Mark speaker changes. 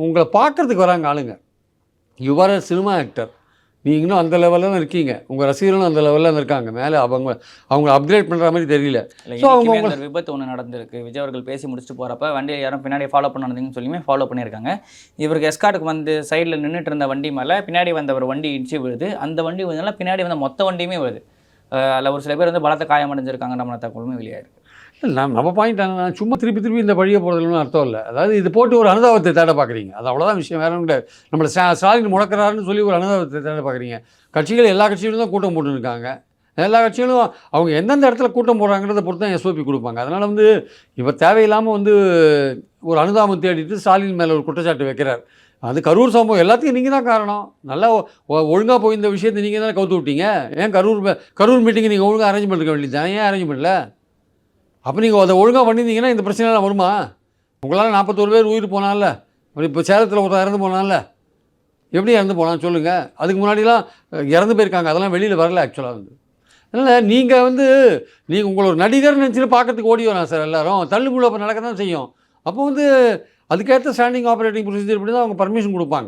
Speaker 1: உங்களை பார்க்குறதுக்கு வராங்க ஆளுங்க. You are a cinema actor. நீங்களும் அந்த லெவலில் தான் இருக்கீங்க. உங்கள் ரசிகர்களும் அந்த லெவலில் தான் இருக்காங்க. மேலே அவங்க அப்கிரேட் பண்ணுற மாதிரி தெரியல. ஸோ அவங்க
Speaker 2: இந்த விபத்து ஒன்று நடந்திருக்கு. விஜய் அவர்கள் பேசி முடிச்சுட்டு போகிறப்ப வண்டியை யாரும் பின்னாடி ஃபாலோ பண்ணாதீங்கன்னு சொல்லியுமே ஃபாலோ பண்ணியிருக்காங்க. இவருக்கு எஸ்கார்ட்டுக்கு வந்து சைடில் நின்றுட்டு இருந்த வண்டி மேலே பின்னாடி வந்த ஒரு வண்டி இடிச்சு விழுது. அந்த வண்டி விழுந்தனால பின்னாடி வந்த மொத்த வண்டியுமே விழுது. அதில் ஒரு சில பேர் வந்து பலத்த காயமடைஞ்சிருக்காங்க. நம்ம தகவலுமே வெளியாயிருக்கு.
Speaker 1: நம்ம பாயிண்ட் நான் சும்மா திருப்பி இந்த வழியை போகிறதுன்னு அர்த்தம் இல்லை. அதாவது இது போட்டு ஒரு அனுதாபத்தை தேட பார்க்குறீங்க. அது அவ்வளோதான் விஷயம். வேறு கிடையாது. நம்மளை ஸ்டாலின் முடக்கிறாருன்னு சொல்லி ஒரு அனுதாபத்தை தேட பார்க்குறீங்க. கட்சிகள் எல்லா கட்சிகளும் தான் கூட்டம் போட்டுருக்காங்க. எல்லா கட்சிகளும் அவங்க எந்தெந்த இடத்துல கூட்டம் போடுறாங்கிறத பொறுத்து தான் எஸ்ஓபி கொடுப்பாங்க. அதனால் வந்து இவர் தேவையில்லாமல் வந்து ஒரு அனுதாபம் தேடிட்டு ஸ்டாலின் மேலே ஒரு குற்றச்சாட்டு வைக்கிறார். அது கரூர் சம்பவம் எல்லாத்தையும் நீங்கள் தான் காரணம். நல்லா ஒழுங்காக போய் இந்த விஷயத்தை நீங்கள் தானே கவுத்து விட்டீங்க. ஏன் கரூர் மீட்டிங்கை நீங்கள் ஒழுங்காக அரேஞ்ச் பண்ணிருக்க வேண்டியது தானே? ஏன் அரேஞ்ச் பண்ணல? அப்போ நீங்கள் அதை ஒழுங்காக பண்ணியிருந்தீங்கன்னா இந்த பிரச்சனைலாம் வருமா? உங்களால் 41 பேர் உயிர் போனால, இப்போ சேலத்தில் ஒருத்தர் இறந்து போனால, எப்படி இறந்து போனான்னு சொல்லுங்கள். அதுக்கு முன்னாடிலாம் இறந்து போயிருக்காங்க. அதெல்லாம் வெளியில் வரல ஆக்சுவலாக வந்து. அதனால் நீங்கள் வந்து உங்களை ஒரு நடிகர் நினச்சிட்டு பார்க்கறதுக்கு ஓடி வரான் சார் எல்லோரும். தள்ளுமுள்ள அப்போ நடக்க தான் செய்யும். அப்போ வந்து அதுக்கேற்ற ஸ்டாண்டிங் ஆப்ரேட்டிங் ப்ரொசீஜர் இப்படி தான் அவங்க பர்மிஷன் கொடுப்பாங்க.